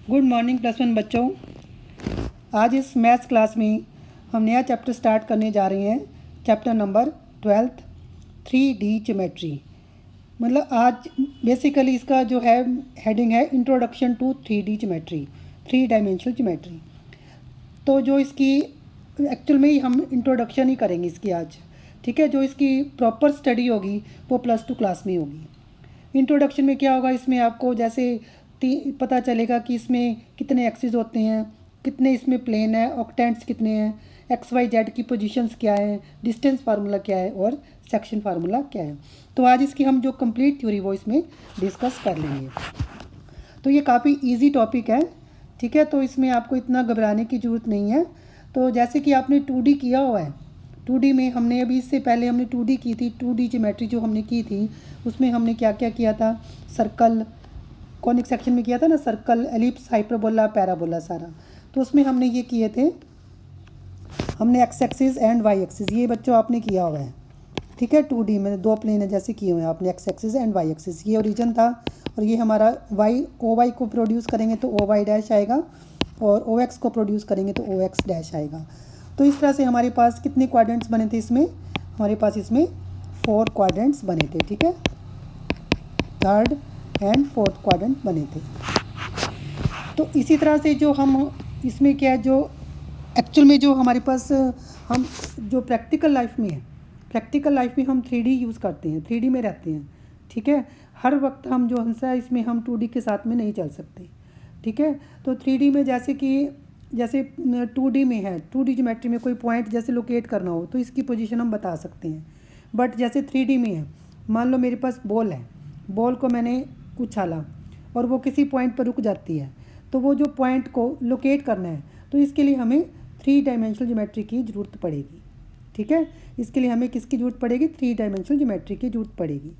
Good morning +1 बच्चों। आज इस मैथ्स क्लास में हम नया चैप्टर स्टार्ट करने जा रहे हैं। Chapter number 12 3D geometry. मतलब आज बेसिकली इसका जो है हेडिंग है introduction to 3D geometry, 3 dimensional geometry. तो जो इसकी एक्चुअल में ही हम इंट्रोडक्शन ही करेंगे इसकी आज, ठीक है। जो इसकी प्रॉपर स्टडी होगी वो +2 क्लास में होगी। इंट्रोडक्शन में क्या होगा, इसमें आपको जैसे पता चलेगा कि इसमें कितने एक्सिस होते हैं, कितने इसमें प्लेन है, ऑक्टेंट्स कितने हैं, XYZ की पोजीशंस क्या है, डिस्टेंस फार्मूला क्या है और सेक्शन फार्मूला क्या है। तो आज इसकी हम जो कंप्लीट थ्योरी वो इसमें डिस्कस कर लेंगे। तो ये काफ़ी इजी टॉपिक है, ठीक है। तो इसमें आपको इतना घबराने की ज़रूरत नहीं है। तो जैसे कि आपने 2D किया हुआ है, 2D में हमने अभी इससे पहले हमने 2D की थी। 2D ज्योमेट्री जो हमने की थी उसमें हमने क्या क्या किया था, सर्कल, कॉनिक सेक्शन में किया था ना, सर्कल, एलिप्स, हाइपरबोला, पैराबोला सारा। तो उसमें हमने ये किए थे, हमने x axis and y axis, ये बच्चों आपने किया हुआ है, ठीक है। 2D में 2 प्लेन है जैसे किए हुए हैं आपने, x axis and y axis. ये ओरिजिन था और ये हमारा वाई, ओ वाई को प्रोड्यूस करेंगे तो ओ वाई डैश आएगा और ओ एक्स को प्रोड्यूस करेंगे तो ओ एक्स डैश आएगा। तो इस तरह से हमारे पास कितने क्वाड्रेंट्स बने थे इसमें, हमारे पास इसमें 4 क्वाड्रेंट्स बने थे, ठीक है। 3rd एंड 4th क्वाड्रेंट बने थे। तो इसी तरह से जो हम इसमें क्या है, जो एक्चुअल में जो हमारे पास हम जो प्रैक्टिकल लाइफ में है, प्रैक्टिकल लाइफ में हम 3D यूज़ करते हैं, 3D में रहते हैं, ठीक है। हर वक्त हम जो है इसमें हम 2D के साथ में नहीं चल सकते, ठीक है। तो 3D में जैसे 2D में है, 2D ज्योमेट्री में कोई पॉइंट जैसे लोकेट करना हो तो इसकी पोजीशन हम बता सकते हैं। बट जैसे 3D में है, मान लो मेरे पास बॉल है, बॉल को मैंने उछाला और वो किसी पॉइंट पर रुक जाती है, तो वो जो पॉइंट को लोकेट करना है तो इसके लिए हमें 3 डायमेंशनल ज्योमेट्री की ज़रूरत पड़ेगी, ठीक है। इसके लिए हमें किसकी ज़रूरत पड़ेगी, 3 डायमेंशनल ज्योमेट्री की ज़रूरत पड़ेगी,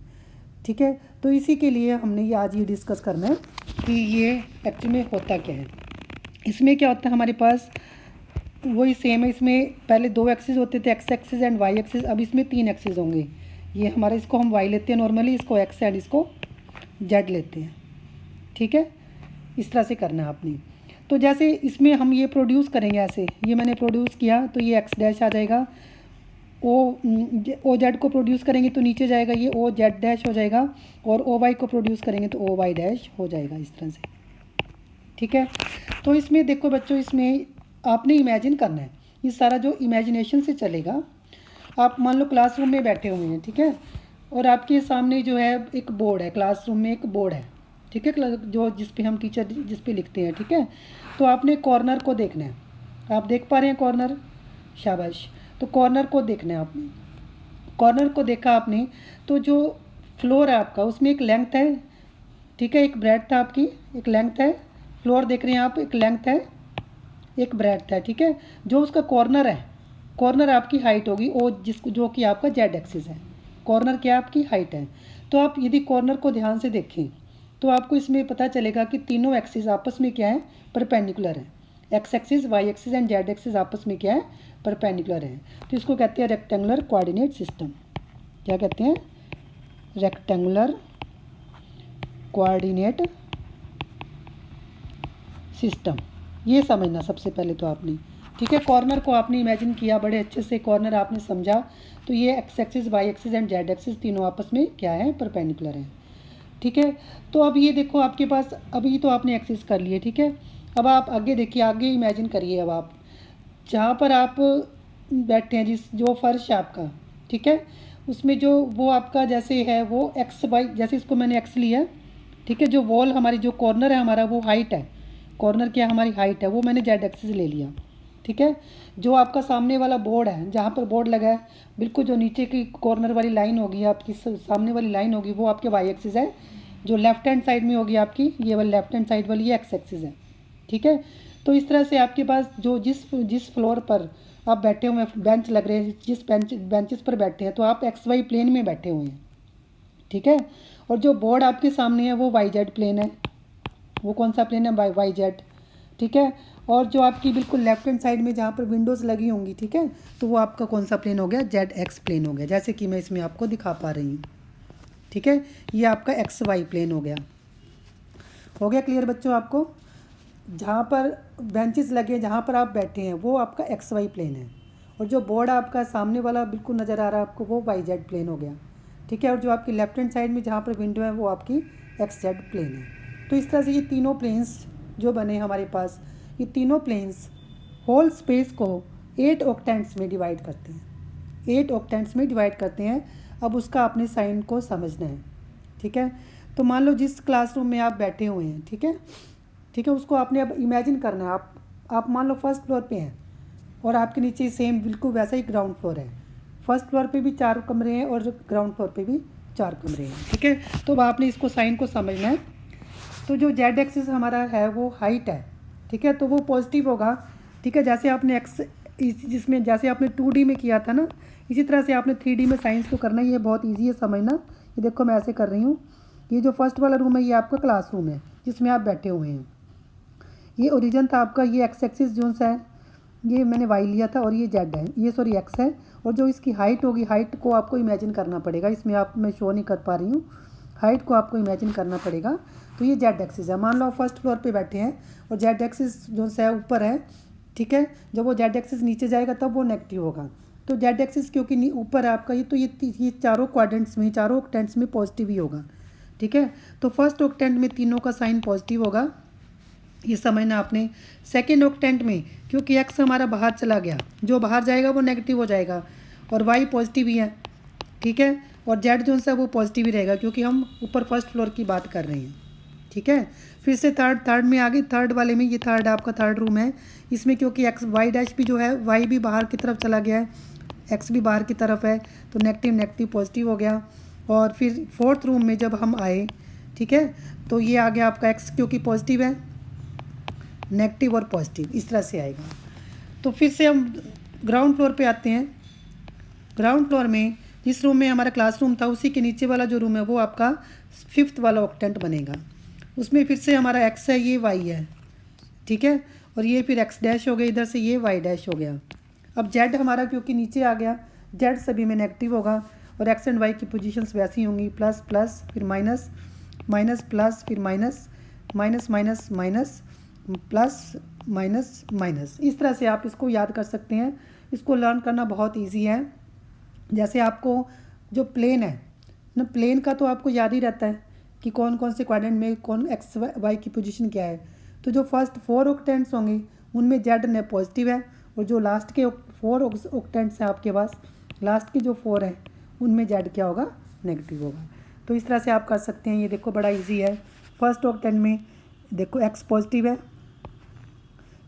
ठीक है। तो इसी के लिए हमने ये आज ये डिस्कस करना है कि ये एक्चुअली में होता क्या है। इसमें क्या होता है, हमारे पास वही सेम है। इसमें पहले 2 एक्सिस होते थे, x axis and y axis. अब इसमें 3 एक्सिस होंगे। ये हमारा, इसको हम वाई लेते हैं नॉर्मली, इसको एक्स एंड इसको जेड लेते हैं, ठीक है। इस तरह से करना है आपने। तो जैसे इसमें हम ये प्रोड्यूस करेंगे, ऐसे ये मैंने प्रोड्यूस किया तो ये एक्स डैश आ जाएगा। ओ जेड को प्रोड्यूस करेंगे तो नीचे जाएगा, ये ओ जेड डैश हो जाएगा। और ओ वाई को प्रोड्यूस करेंगे तो ओ वाई डैश हो जाएगा, इस तरह से, ठीक है। तो इसमें देखो बच्चों, इसमें आपने इमेजिन करना है, ये सारा जो इमेजिनेशन से चलेगा। आप मान लो क्लासरूम में बैठे हुए हैं, ठीक है, और आपके सामने जो है एक बोर्ड है, क्लासरूम में एक बोर्ड है, ठीक है, जो जिस पे हम टीचर जिस पे लिखते हैं, ठीक है। तो आपने कॉर्नर को देखना है, आप देख पा रहे हैं कॉर्नर, शाबाश। तो कॉर्नर को देखना है आपने, कॉर्नर को देखा आपने तो जो फ्लोर है आपका उसमें एक लेंथ है, ठीक है, एक ब्रेड्थ है आपकी, एक लेंथ है। फ्लोर देख रहे हैं आप, एक लेंथ है, एक ब्रेड्थ है, ठीक है। जो उसका कॉर्नर है, कॉर्नर आपकी हाइट होगी ओ, जो कि आपका जेड एक्सिस है। कॉर्नर क्या आपकी हाइट है। तो आप यदि कॉर्नर को ध्यान से देखें तो आपको इसमें पता चलेगा कि तीनों एक्सिस आपस में क्या है, परपेंडिकुलर है। X axis, y axis and z axis आपस में क्या है, परपेंडिकुलर है। तो इसको कहते हैं रेक्टेंगुलर कोऑर्डिनेट सिस्टम। क्या कहते हैं, रेक्टेंगुलर कोऑर्डिनेट सिस्टम। ये समझना सबसे पहले तो आपने, ठीक है। कॉर्नर को आपने इमेजिन किया बड़े अच्छे से, कॉर्नर आपने समझा तो ये x axis, y axis and z axis तीनों आपस में क्या है, परपेंडिकुलर है, ठीक है। तो अब ये देखो आपके पास, अभी तो आपने एक्सिस कर लिए, ठीक है। अब आप आगे देखिए, आगे इमेजिन करिए। अब आप जहाँ पर आप बैठे हैं, जो फर्श है आपका, ठीक है, उसमें जो वो आपका जैसे है वो एक्स वाई, जैसे इसको मैंने एक्स लिया, ठीक है। जो वॉल हमारी, जो कॉर्नर है हमारा वो हाइट है, कॉर्नर क्या हमारी हाइट है, वो मैंने जेड एक्सिस ले लिया, ठीक है। जो आपका सामने वाला बोर्ड है, जहाँ पर बोर्ड लगा है, बिल्कुल जो नीचे की कॉर्नर वाली लाइन होगी आपकी, सामने वाली लाइन होगी, वो आपके वाई एक्सिस है। जो लेफ्ट हैंड साइड में होगी आपकी, ये वाली लेफ्ट हैंड साइड वाली, ये एक्स एक्सिस है, ठीक है। तो इस तरह से आपके पास जो जिस फ्लोर पर आप बैठे हुए हैं, बेंच लग रहे हैं, जिस बेंचेस पर बैठे हैं, तो आप एक्स वाई प्लेन में बैठे हुए हैं, ठीक है। और जो बोर्ड आपके सामने है वो वाई जेड प्लेन है। वो कौन सा प्लेन है, वाई जेड, ठीक है। और जो आपकी बिल्कुल लेफ्ट हैंड साइड में जहाँ पर विंडोज़ लगी होंगी, ठीक है, तो वो आपका कौन सा प्लेन हो गया, जेड एक्स प्लेन हो गया, जैसे कि मैं इसमें आपको दिखा पा रही हूँ, ठीक है। ये आपका एक्स वाई प्लेन हो गया क्लियर बच्चों आपको। जहाँ पर बेंचेस लगे, जहाँ पर आप बैठे हैं, वो आपका एक्स वाई प्लेन है, और जो बोर्ड आपका सामने वाला बिल्कुल नज़र आ रहा है आपको, वो वाई जेड प्लेन हो गया, ठीक है। और जो आपकी लेफ्ट हैंड साइड में जहाँ पर विंडो है, वो आपकी एक्स जेड प्लेन है। तो इस तरह से ये तीनों प्लेन्स जो बने हमारे पास, ये तीनों प्लेन्स होल स्पेस को 8 ऑक्टेंट्स में डिवाइड करते हैं, 8 ऑक्टेंट्स में डिवाइड करते हैं। अब उसका अपने साइन को समझना है, ठीक है। तो मान लो जिस क्लासरूम में आप बैठे हुए हैं, ठीक है, ठीक है, उसको आपने अब इमेजिन करना है। आप मान लो फर्स्ट फ्लोर पे हैं और आपके नीचे सेम बिल्कुल वैसा ही ग्राउंड फ्लोर है। फर्स्ट फ्लोर पे भी 4 कमरे हैं और ग्राउंड फ्लोर पे भी 4 कमरे हैं, ठीक है। तो अब आपने इसको साइन को समझना है। तो जो जेड एक्सिस हमारा है वो हाइट है, ठीक है, तो वो पॉजिटिव होगा, ठीक है। जैसे आपने एक्स जिसमें जैसे आपने 2D में किया था ना, इसी तरह से आपने 3D में साइंस को करना है। ये बहुत ईजी है समझना। ये देखो मैं ऐसे कर रही हूँ। ये जो फर्स्ट वाला रूम है ये आपका क्लासरूम है जिसमें आप बैठे हुए हैं। ये ओरिजिन था आपका, ये एक्स एक्सिस जो सा है ये मैंने वाई लिया था, और ये जेड है, ये सॉरी एक्स है। और जो इसकी हाइट होगी, हाइट को आपको इमेजिन करना पड़ेगा। इसमें आप मैं शो नहीं कर पा रही हूँ, हाइट को आपको इमेजिन करना पड़ेगा। तो ये जेड एक्सिस है। मान लो आप फर्स्ट फ्लोर पे बैठे हैं और जेड एक्सिस जो है ऊपर है, ठीक है। जब वो जेड एक्सिस नीचे जाएगा तब वो नेगेटिव होगा। तो जेड एक्सिस क्योंकि ऊपर है आपका, ये तो ये चारों क्वाड्रेंट्स में, चारों ऑक्टेंट्स में पॉजिटिव ही होगा, ठीक है। तो फर्स्ट ऑक्टेंट में तीनों का साइन पॉजिटिव होगा, ये समझना आपने। सेकेंड ऑक्टेंट में क्योंकि एक्स हमारा बाहर चला गया, जो बाहर जाएगा वो नेगेटिव हो जाएगा, और वाई पॉजिटिव ही है, ठीक है। और जेड जो है वो पॉजिटिव ही रहेगा क्योंकि हम ऊपर फर्स्ट फ्लोर की बात कर रहे हैं, ठीक है। फिर से थर्ड में आगे, थर्ड वाले में, ये थर्ड आपका थर्ड रूम है। इसमें क्योंकि एक्स वाई डैश भी जो है, वाई भी बाहर की तरफ चला गया है, एक्स भी बाहर की तरफ है, तो नेगेटिव नेगेटिव पॉजिटिव हो गया। और फिर फोर्थ रूम में जब हम आए, ठीक है, तो ये आ गया आपका एक्स क्योंकि पॉजिटिव है, नेगेटिव और पॉजिटिव इस तरह से आएगा। तो फिर से हम ग्राउंड फ्लोर पे आते हैं। ग्राउंड फ्लोर में जिस रूम में हमारा क्लासरूम था, उसी के नीचे वाला जो रूम है वो आपका 5th वाला ऑक्टेंट बनेगा। उसमें फिर से हमारा एक्स है, ये वाई है, ठीक है, और ये फिर एक्स डैश हो गया, इधर से ये वाई डैश हो गया। अब जेड हमारा क्योंकि नीचे आ गया, जेड सभी में नेगेटिव होगा, और एक्स एंड वाई की पोजीशंस वैसी होंगी, प्लस प्लस फिर माइनस, माइनस प्लस फिर minus, minus minus minus, plus minus minus. इस तरह से आप इसको याद कर सकते हैं। इसको लर्न करना बहुत ईजी है। जैसे आपको जो प्लेन है ना, प्लेन का तो आपको याद ही रहता है कि कौन कौन से क्वाड्रेंट में कौन एक्स वाई की पोजीशन क्या है। तो जो फर्स्ट 4 ऑक्टेंट्स होंगे उनमें जेड ने पॉजिटिव है, और जो लास्ट के 4 ऑक्टेंट्स हैं आपके पास, लास्ट के जो 4 हैं उनमें जेड क्या होगा, नेगेटिव होगा। तो इस तरह से आप कर सकते हैं। ये देखो बड़ा ईजी है। फर्स्ट ऑक्टेंट में देखो एक्स पॉजिटिव है,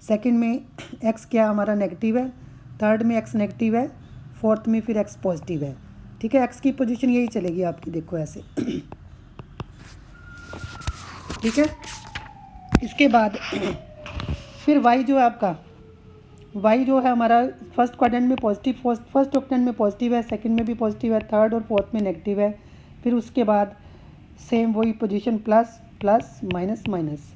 सेकंड में एक्स क्या हमारा नेगेटिव है, थर्ड में एक्स नेगेटिव है, फोर्थ में फिर एक्स पॉजिटिव है, ठीक है। एक्स की पोजीशन यही चलेगी आपकी, देखो ऐसे, ठीक है। इसके बाद फिर वाई जो है आपका, वाई जो है हमारा फर्स्ट क्वाड्रेंट में पॉजिटिव, फर्स्ट ऑक्टेंट में पॉजिटिव है, सेकंड में भी पॉजिटिव है, थर्ड और फोर्थ में नेगेटिव है। फिर उसके बाद सेम वही position, plus plus minus minus.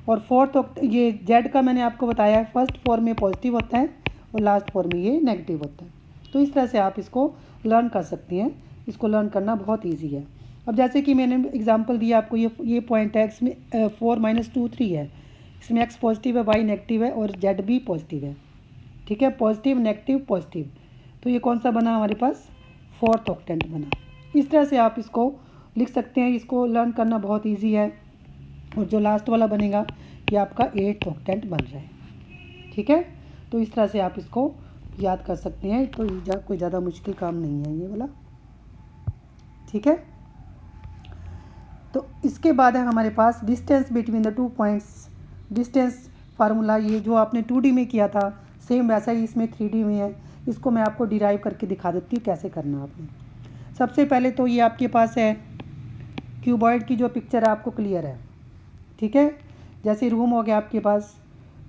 और फोर्थ ये जेड का मैंने आपको बताया है, फर्स्ट 4 में पॉजिटिव होता है और लास्ट 4 में ये नेगेटिव होता है। तो इस तरह से आप इसको लर्न कर सकते हैं। इसको लर्न करना बहुत ईजी है। अब जैसे कि मैंने एग्जांपल दिया आपको, ये पॉइंट है, इसमें 4 - 2 3 है, इसमें एक्स पॉजिटिव है, वाई नेगेटिव है और जेड भी पॉजिटिव है, ठीक है। पॉजिटिव नेगेटिव पॉजिटिव, तो ये कौन सा बना हमारे पास, फोर्थ ऑक्टेंट बना। इस तरह से आप इसको लिख सकते हैं। इसको लर्न करना बहुत ईजी है। और जो लास्ट वाला बनेगा ये आपका 8th ऑक्टेंट बन रहा है, ठीक है। तो इस तरह से आप इसको याद कर सकते हैं। तो कोई ज़्यादा मुश्किल काम नहीं है ये वाला, ठीक है। तो इसके बाद है हमारे पास distance between the 2 points. Distance formula ये जो आपने 2D में किया था, सेम वैसा ही इसमें 3D में है। इसको मैं आपको डिराइव करके दिखा देती हूँ कैसे करना आपने। सबसे पहले तो ये आपके पास है क्यूबॉइड की जो पिक्चर है आपको क्लियर है, ठीक है। जैसे रूम हो गया आपके पास,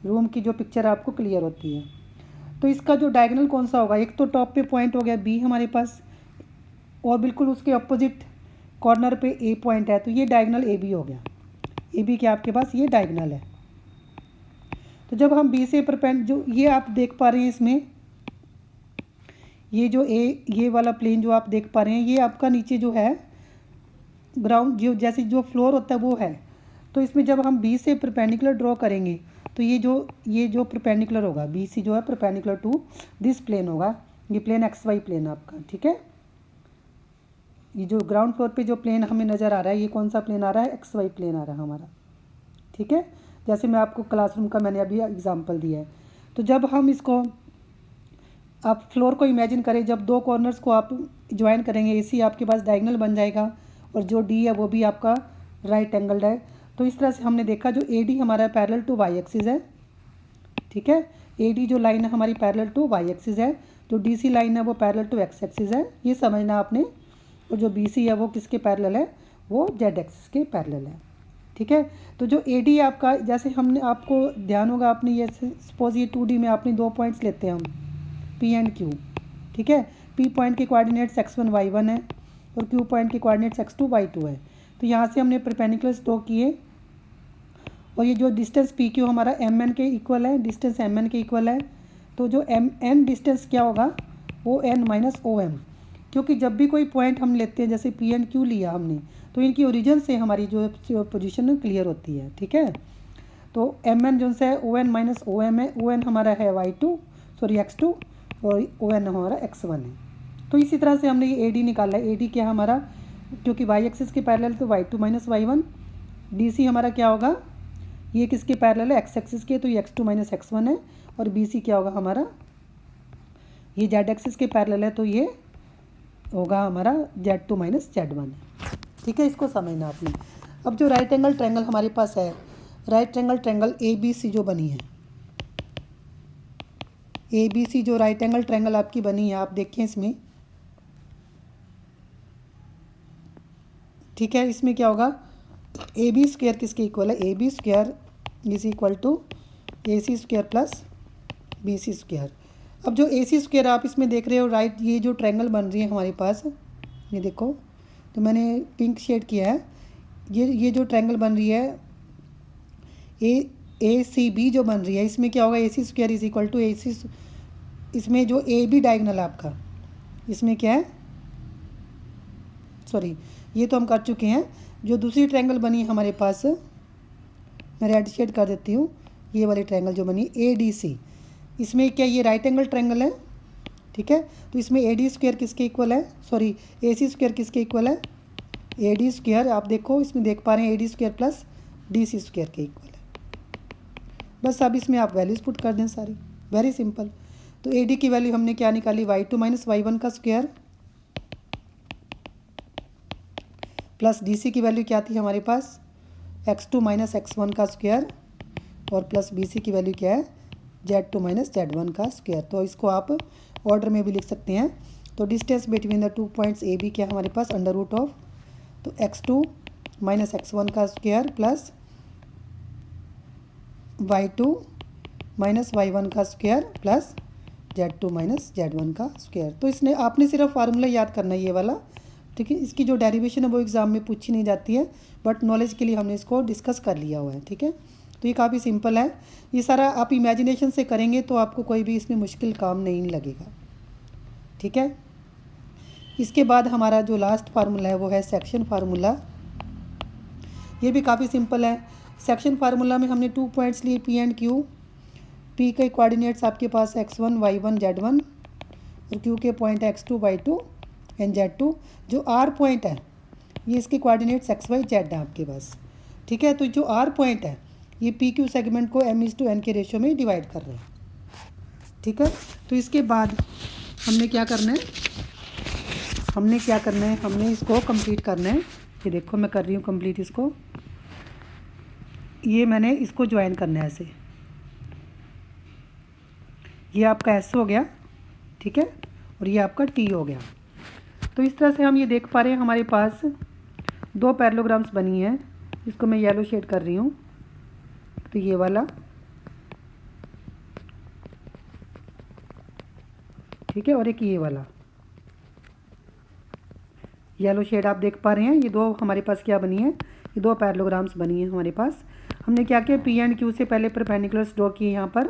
रूम की जो पिक्चर आपको क्लियर होती है। तो इसका जो डायगोनल कौन सा होगा, एक तो टॉप पे पॉइंट हो गया बी हमारे पास, और बिल्कुल उसके अपोजिट कॉर्नर पे ए पॉइंट है, तो ये डायगोनल ए बी हो गया। ए बी क्या आपके पास, ये डायगोनल है। तो जब हम बी से जो ये आप देख पा रहे हैं इसमें, ये जो ये वाला प्लेन जो आप देख पा रहे हैं, ये आपका नीचे जो है ग्राउंड जो जैसे जो फ्लोर होता है वो है। तो इसमें जब हम बी से परपेंडिकुलर ड्रॉ करेंगे तो ये जो परपेंडिकुलर होगा BC जो है परपेंडिकुलर टू दिस प्लेन होगा, ये प्लेन XY प्लेन आपका, ठीक है। ये जो ग्राउंड फ्लोर पे जो प्लेन हमें नज़र आ रहा है, ये कौन सा प्लेन आ रहा है, XY प्लेन आ रहा है हमारा, ठीक है। जैसे मैं आपको क्लासरूम का मैंने अभी एग्जांपल दिया है। तो जब हम इसको, आप फ्लोर को इमेजिन करें, जब दो कॉर्नर्स को आप ज्वाइन करेंगे, AC आपके पास डायगोनल बन जाएगा और जो D है वो भी आपका राइट एंगल्ड है। तो इस तरह से हमने देखा जो AD हमारा पैरेलल टू Y एक्सिस है, ठीक है। AD जो लाइन है हमारी पैरेलल टू Y एक्सिस है, जो DC लाइन है वो पैरेलल टू X एक्सिस है, ये समझना आपने। और जो BC है वो किसके पैरेलल है, वो Z एक्सिस के पैरेलल है, ठीक है। तो जो AD आपका, जैसे हमने आपको ध्यान होगा, आपने ये सपोज ये 2D में आपने 2 पॉइंट्स लेते हैं हम P एंड Q, ठीक है। P पॉइंट के कोऑर्डिनेट्स x1 y1 है और Q पॉइंट के कोऑर्डिनेट्स x2 y2 है। तो यहाँ से हमने परपेंडिकुलर्स ड्रॉ किए और ये जो डिस्टेंस PQ हमारा MN के इक्वल है, डिस्टेंस MN के इक्वल है। तो जो MN डिस्टेंस क्या होगा, ON माइनस OM, क्योंकि जब भी कोई पॉइंट हम लेते हैं, जैसे P एंड Q लिया हमने, तो इनकी ओरिजिन से हमारी जो पोजीशन क्लियर होती है, ठीक है। तो MN जो है ON माइनस OM है, ON हमारा है x2 और ON हमारा x1 है। तो इसी तरह से हमने ये AD निकाला है। AD क्या हमारा, क्योंकि Y एक्सिस के पैरेलल तो y2 माइनस y1। DC हमारा क्या होगा, ये किसके पैरेलल है, X एक्सिस के, तो ये x2 माइनस x1 है। और BC क्या होगा हमारा, ये Z एक्सिस के पैरेलल है, तो ये होगा हमारा Z2 माइनस Z1 है, ठीक है। इसको समझना आपने। अब जो राइट एंगल ट्रायंगल हमारे पास है, राइट एंगल ट्रायंगल ABC जो बनी है, ABC जो राइट एंगल ट्रायंगल आपकी बनी है, आप देखें इसमें, ठीक है। इसमें क्या होगा, AB स्क्वायर किसके इक्वल है, AB square is equal to AC square plus BC square. अब जो AC स्क्वायर आप इसमें देख रहे हो राइट, ये जो ट्रायंगल बन रही है हमारे पास, ये देखो, तो मैंने पिंक शेड किया है, ये जो ट्रायंगल बन रही है ACB जो बन रही है, इसमें क्या होगा, AC square is equal to AC, इसमें जो AB डायगोनल आपका, इसमें क्या है, सॉरी ये तो हम कर चुके हैं। जो दूसरी ट्रायंगल बनी है हमारे पास, मैं रेड शेड कर देती हूँ, ये वाली ट्रायंगल जो बनी ADC, इसमें क्या, ये राइट एंगल ट्रायंगल है, ठीक है। तो इसमें AD स्क्वायर किसके इक्वल है, सॉरी AC स्क्वायर किसके इक्वल है, AD स्क्वायर, आप देखो इसमें देख पा रहे हैं AD square plus DC square के इक्वल है। बस अब इसमें आप वैल्यूज़ पुट कर दें सारी, वेरी सिंपल। तो AD की वैल्यू हमने क्या निकाली, y2 माइनस y1 का स्क्वायर प्लस DC की वैल्यू क्या थी हमारे पास, x2 माइनस x1 का स्क्वायर और प्लस BC की वैल्यू क्या है, Z2 माइनस Z1 का स्क्वायर। तो इसको आप ऑर्डर में भी लिख सकते हैं। तो distance between the 2 points AB क्या हमारे पास, अंडर रूट ऑफ, तो x2 माइनस x1 का square plus y2 minus y1 का square plus Z2 minus Z1 का स्क्वायर। तो इसने आपने सिर्फ फार्मूला याद करना है ये वाला, ठीक है। इसकी जो डेरिवेशन है वो एग्ज़ाम में पूछी नहीं जाती है, बट नॉलेज के लिए हमने इसको डिस्कस कर लिया हुआ है, ठीक है। तो ये काफ़ी सिंपल है, ये सारा आप इमेजिनेशन से करेंगे तो आपको कोई भी इसमें मुश्किल काम नहीं लगेगा, ठीक है। इसके बाद हमारा जो लास्ट फार्मूला है वो है सेक्शन फार्मूला। ये भी काफ़ी सिंपल है। सेक्शन फार्मूला में हमने 2 पॉइंट्स लिए P एंड Q। P के कोऑर्डिनेट्स आपके पास x1 y1 z1 और Q के पॉइंट है x2 y2 एंड z2। जो R पॉइंट है ये इसके कोऑर्डिनेट्स xy z है आपके पास, ठीक है। तो जो R पॉइंट है ये PQ सेगमेंट को m/n के रेशियो में डिवाइड कर रहे हैं, ठीक है। तो इसके बाद हमने क्या करना है, हमने इसको कंप्लीट करना है। ये देखो मैं कर रही हूँ कंप्लीट इसको, ये मैंने इसको ज्वाइन करना है ऐसे, ये आपका S हो गया, ठीक है, और ये आपका T हो गया। तो इस तरह से हम ये देख पा रहे हैं हमारे पास 2 पैरेललोग्राम्स बनी हैं, इसको मैं येलो शेड कर रही हूँ। तो ये वाला, ठीक है, और एक ये वाला येलो शेड आप देख पा रहे हैं। ये 2 हमारे पास क्या बनी है, ये 2 पैरेललोग्राम्स बनी है हमारे पास। हमने क्या किया, P एंड Q से पहले परपेंडिकुलर्स ड्रॉ किए, यहाँ पर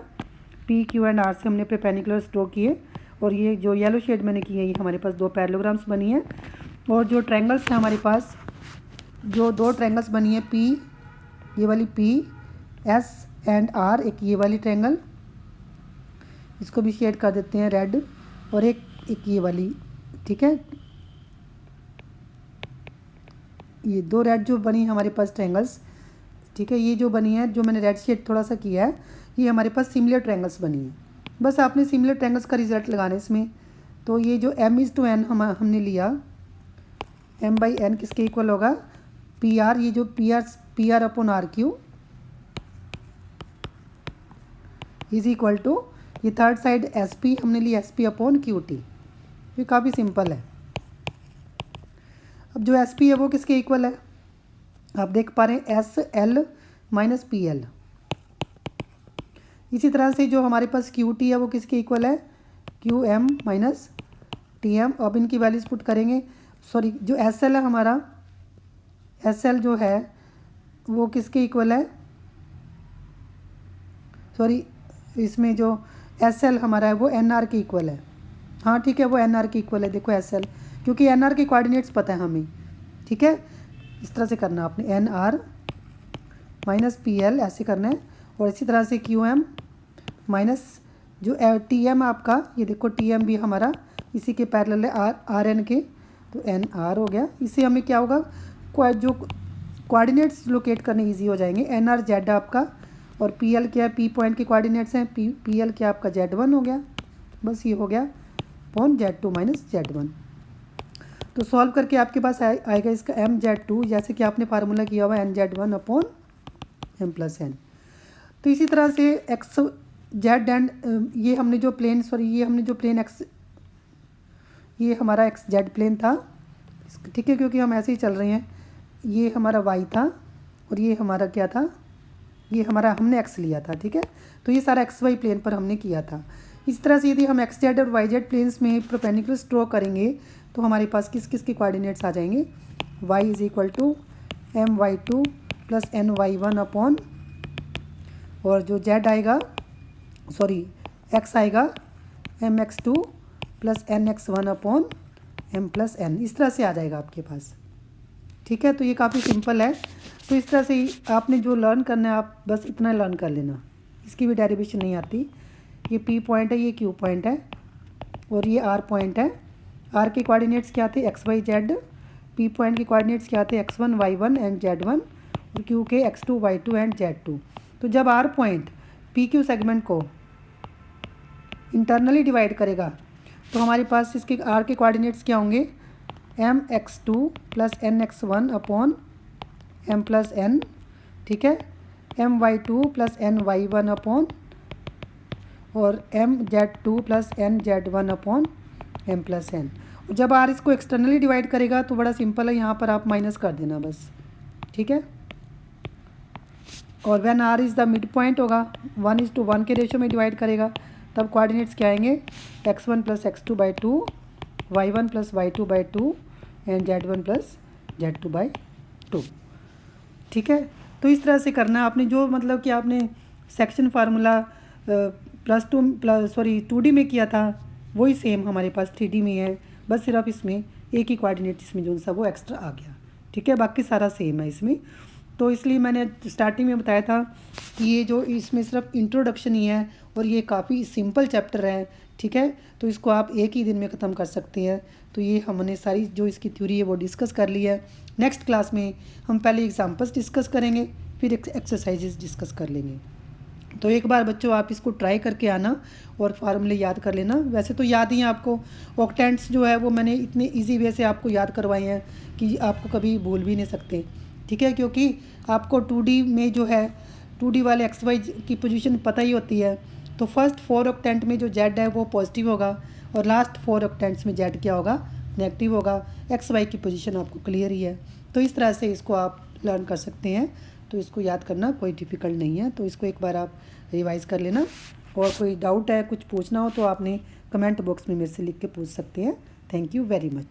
P Q एंड R से हमने परपेंडिकुलर्स ड्रॉ किए। और ये जो येलो शेड मैंने की है ये हमारे पास 2 पैरेललोग्राम्स बनी है। और जो ट्रायंगल्स हैं हमारे पास, जो 2 ट्रायंगल्स बनी है P, ये वाली P S एंड आर, एक ये वाली ट्रायंगल, इसको भी शेड कर देते हैं रेड, और एक ये वाली, ठीक है। ये दो रेड जो बनी हमारे पास ट्रायंगल्स, ठीक है, ये जो बनी है, जो मैंने रेड शेड थोड़ा सा किया है, ये हमारे पास सिमिलर ट्रायंगल्स बनी है। बस आपने सिमिलर ट्रायंगल्स का रिजल्ट लगाना है इसमें। तो ये जो m/n हमने लिया, m/n किसके इक्वल होगा, PR, ये जो PR upon RQ is equal to, ये थर्ड साइड SP हमने लिया, SP अपॉन QT। ये काफ़ी सिंपल है। अब जो SP है वो किसके इक्वल है, आप देख पा रहे हैं, SL माइनस PL। इसी तरह से जो हमारे पास QT है वो किसके इक्वल है, QM माइनस TM। अब इनकी वैल्यूज पुट करेंगे, सॉरी जो SL है हमारा, SL जो है वो किसके इक्वल है, सॉरी इसमें जो SL हमारा है वो NR के इक्वल है। हाँ ठीक है, वो NR के इक्वल है, देखो SL, क्योंकि NR के कोऑर्डिनेट्स पता है हमें, ठीक है। इस तरह से करना आपने, NR माइनस PL ऐसे करना है, और इसी तरह से QM माइनस जो TM आपका, ये देखो TM भी हमारा इसी के पैरेलल है, RN के, तो NR हो गया। इससे हमें क्या होगा, जो कोऑर्डिनेट्स लोकेट करने इजी हो जाएंगे। NR Z आपका, और PL क्या है, P पॉइंट के कोऑर्डिनेट्स हैं, PL क्या आपका Z1 हो गया। बस ये हो गया अपॉन Z2 माइनस Z1। तो सॉल्व करके आपके पास आएगा इसका MZ2, जैसे कि आपने फार्मूला किया हुआ NZ1 अपॉन M+N। तो इसी तरह से एक्स जेड एंड ये हमने जो प्लेन, सॉरी ये हमने जो प्लेन एक्स, ये हमारा एक्स जेड प्लेन था, ठीक है, क्योंकि हम ऐसे ही चल रहे हैं। ये हमारा वाई था, और ये हमारा क्या था, ये हमारा हमने एक्स लिया था, ठीक है। तो ये सारा एक्स वाई प्लेन पर हमने किया था। इस तरह से यदि हम एक्स जेड और वाई जेड प्लेन्स में परपेंडिकुलर ड्रॉ करेंगे तो हमारे पास किस किस के कोऑर्डिनेट्स आ जाएंगे, y is equal to my2 plus ny1 upon, और जो z आएगा, सॉरी x आएगा mx2 plus nx1 upon m+n। इस तरह से आ जाएगा आपके पास, ठीक है। तो ये काफ़ी सिंपल है। तो इस तरह से आपने जो लर्न करना है आप बस इतना लर्न कर लेना, इसकी भी डेरिवेशन नहीं आती। ये P पॉइंट है, ये Q पॉइंट है, और ये R पॉइंट है। R के कोऑर्डिनेट्स क्या थे, x y z। P point के कोऑर्डिनेट्स क्या थे, x1 y1 एंड z1, और Q के x2 y2 एंड z2। तो जब R पॉइंट PQ सेगमेंट को इंटरनली डिवाइड करेगा तो हमारे पास इसके R के कोऑर्डिनेट्स क्या होंगे, mx2 plus nx1 upon m+n, ठीक है, my2 प्लस ny1 अपॉन, और mz2 plus nz1 upon m+n। जब R इसको एक्सटर्नली डिवाइड करेगा तो बड़ा सिंपल है, यहाँ पर आप माइनस कर देना बस, ठीक है। और when R is the mid point होगा, 1:1 के रेशो में डिवाइड करेगा, तब कोऑर्डिनेट्स क्या आएंगे, x1 plus x2/2, y1 plus y2/2 and z1 plus z2/2, ठीक है। तो इस तरह से करना आपने, जो मतलब कि आपने सेक्शन फार्मूला +2 में किया था वही सेम हमारे पास 3D में है, बस सिर्फ इसमें एक ही कोऑर्डिनेट इसमें जो सा वो एक्स्ट्रा आ गया, ठीक है, बाकी सारा सेम है इसमें। तो इसलिए मैंने स्टार्टिंग में बताया था कि ये जो इसमें सिर्फ इंट्रोडक्शन ही है, और ये काफ़ी सिंपल चैप्टर है, ठीक है। तो इसको आप एक ही दिन में ख़त्म कर सकते हैं। तो ये हमने सारी जो इसकी थ्योरी है वो डिस्कस कर ली है। नेक्स्ट क्लास में हम पहले एग्जाम्पल्स डिस्कस करेंगे, फिर एक्सरसाइजेस डिस्कस कर लेंगे। तो एक बार बच्चों आप इसको ट्राई करके आना और फार्मूले याद कर लेना। वैसे तो याद ही हैं आपको, ऑक्टेंट्स जो है वो मैंने इतने इजी वे से आपको याद करवाए हैं कि आपको कभी भूल भी नहीं सकते, ठीक है, क्योंकि आपको 2D में जो है 2D वाले एक्स वाई की पोजीशन पता ही होती है। तो फर्स्ट 4 ऑक्टेंट में जो जेड है वो पॉजिटिव होगा, और लास्ट 4 ऑक्टेंट्स में जेड क्या होगा, नेगेटिव होगा। एक्स वाई की पोजीशन आपको क्लियर ही है। तो इस तरह से इसको आप लर्न कर सकते हैं। तो इसको याद करना कोई डिफ़िकल्ट नहीं है। तो इसको एक बार आप रिवाइज़ कर लेना, और कोई डाउट है, कुछ पूछना हो तो आपने कमेंट बॉक्स में मेरे से लिख के पूछ सकते हैं। Thank you very much.